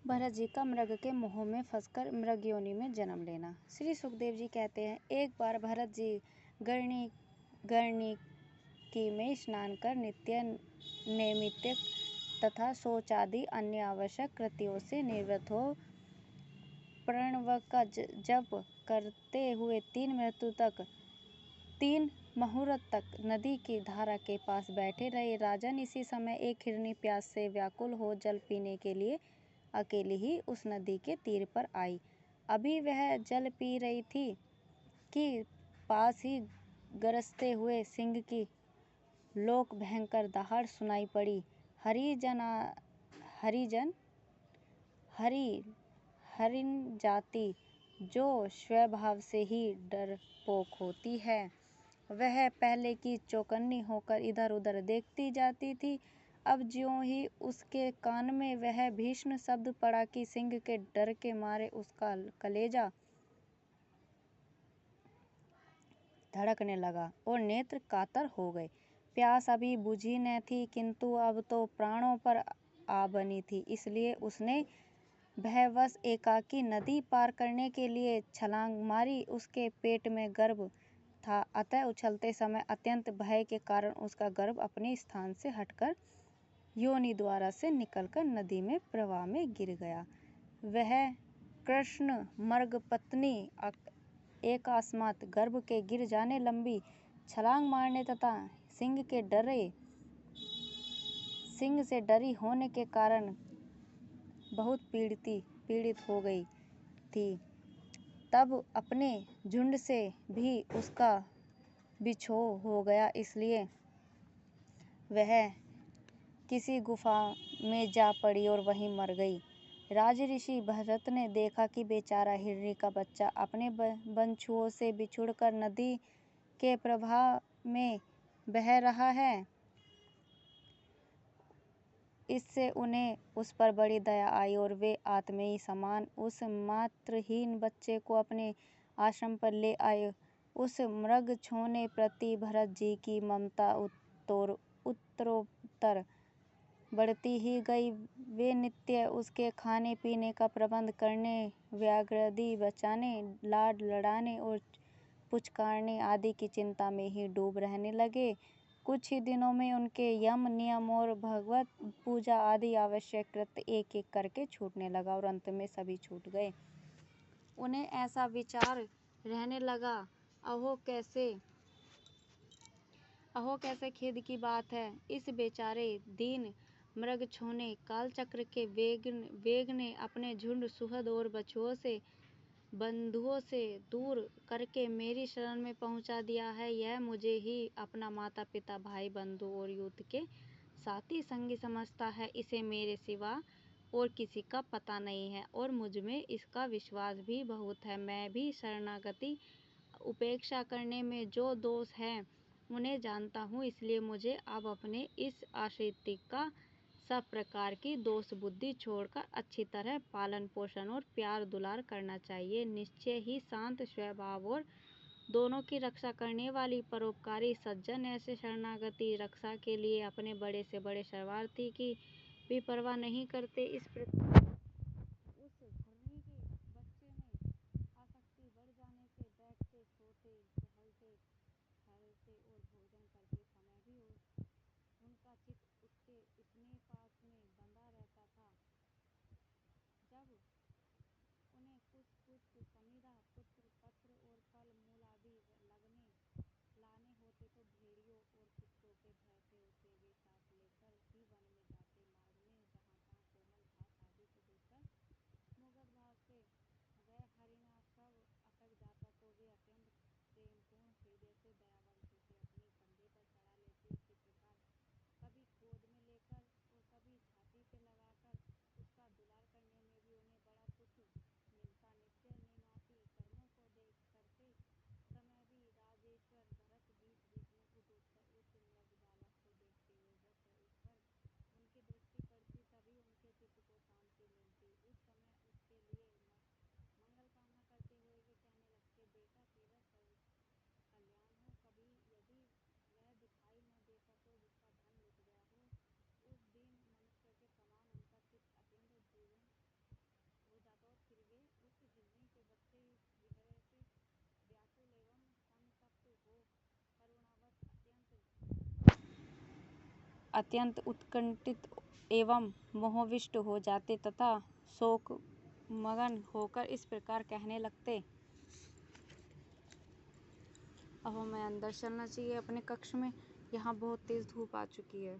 भरत जी का मृग के मोह में फंसकर मृग योनि में जन्म लेना। श्री सुखदेव जी कहते हैं, एक बार भरत जी गर्णिकी में स्नान कर नित्य नैमित्तिक तथा शौच आदि अन्य आवश्यक कृत्यों से निवृत्त हो प्रणव का जप करते हुए 3 मुहूर्त तक नदी की धारा के पास बैठे रहे। राजन, इसी समय एक हिरनी प्यास से व्याकुल हो जल पीने के लिए अकेली ही उस नदी के तीर पर आई। अभी वह जल पी रही थी कि पास ही गरजते हुए सिंह की लोक भयंकर दहाड़ सुनाई पड़ी। हरिण जाति जो स्वभाव से ही डरपोक होती है, वह पहले की चौकन्नी होकर इधर उधर देखती जाती थी। अब ज्यों ही उसके कान में वह भीषण शब्द पड़ा कि सिंह के डर के मारे उसका कलेजा धड़कने लगा और नेत्र कातर हो गए। प्यास अभी बुझी न थी, किंतु अब तो प्राणों पर आ बनी थी। इसलिए उसने भयवश एकाकी नदी पार करने के लिए छलांग मारी। उसके पेट में गर्भ था, अतः उछलते समय अत्यंत भय के कारण उसका गर्भ अपने स्थान से हटकर योनि द्वारा से निकलकर नदी में प्रवाह में गिर गया। वह कृष्ण मृग पत्नी अकस्मात गर्भ के गिर जाने, लंबी छलांग मारने तथा सिंह से डरी होने के कारण बहुत पीड़ित हो गई थी। तब अपने झुंड से भी उसका बिछोह हो गया, इसलिए वह किसी गुफा में जा पड़ी और वहीं मर गई। राजऋषि भरत ने देखा कि बेचारा हिरनी का बच्चा अपने बंधुओं से बिछुड़कर नदी के प्रवाह में बह रहा है। इससे उन्हें उस पर बड़ी दया आई और वे आत्मीय समान उस मातृहीन बच्चे को अपने आश्रम पर ले आए। उस मृग छोने प्रति भरत जी की ममता उत्तरोत्तर बढ़ती ही गई। वे नित्य उसके खाने पीने का प्रबंध करने, व्याघ्रादि बचाने, लाड लड़ाने और पुचकारने आदि की चिंता में ही डूब रहने लगे। कुछ ही दिनों में उनके यम नियम और भगवत पूजा आदि आवश्यक कृत्य एक एक करके छूटने लगा और अंत में सभी छूट गए। उन्हें ऐसा विचार रहने लगा, अहो कैसे खेद की बात है। इस बेचारे दीन मृग छोने कालचक्र के वेग ने अपने झुंड, सुहृद और बंधुओं से दूर करके मेरी शरण में पहुंचा दिया है। यह मुझे ही अपना माता पिता, भाई बंधु और युद्ध के साथी संगी समझता है। इसे मेरे सिवा और किसी का पता नहीं है और मुझ में इसका विश्वास भी बहुत है। मैं भी शरणागति उपेक्षा करने में जो दोष है उन्हें जानता हूँ, इसलिए मुझे अब अपने इस आश्रित का सब प्रकार की दोष बुद्धि छोड़कर अच्छी तरह पालन पोषण और प्यार दुलार करना चाहिए। निश्चय ही शांत स्वभाव और दोनों की रक्षा करने वाली परोपकारी सज्जन ऐसे शरणागति रक्षा के लिए अपने बड़े से बड़े शरणार्थी की भी परवाह नहीं करते। इस प्रकार उस हिरनी के बच्चे में आसक्ति बढ़ जाने से बैठते, सोते, टहलते, ठहरते और भोजन करते समय भी उनका चित्त उसके स्नेह पास में बंधा रहता था। जब उन्हें कुछ पुष्प, समीरा, पुत्र, पत्र और फल मूल आदि लाने होते तो भेड़ियों और कुत्तों के भय से उसे वे साथ लेकर ही वन में जाते। मार्ग में जहाँ तहाँ कोमल घास आदि को अत्यंत उत्कंठित एवं मोहविष्ट हो जाते तथा शोकमग्न होकर इस प्रकार कहने लगते। अब हमें अंदर चलना चाहिए अपने कक्ष में। यहाँ बहुत तेज धूप आ चुकी है।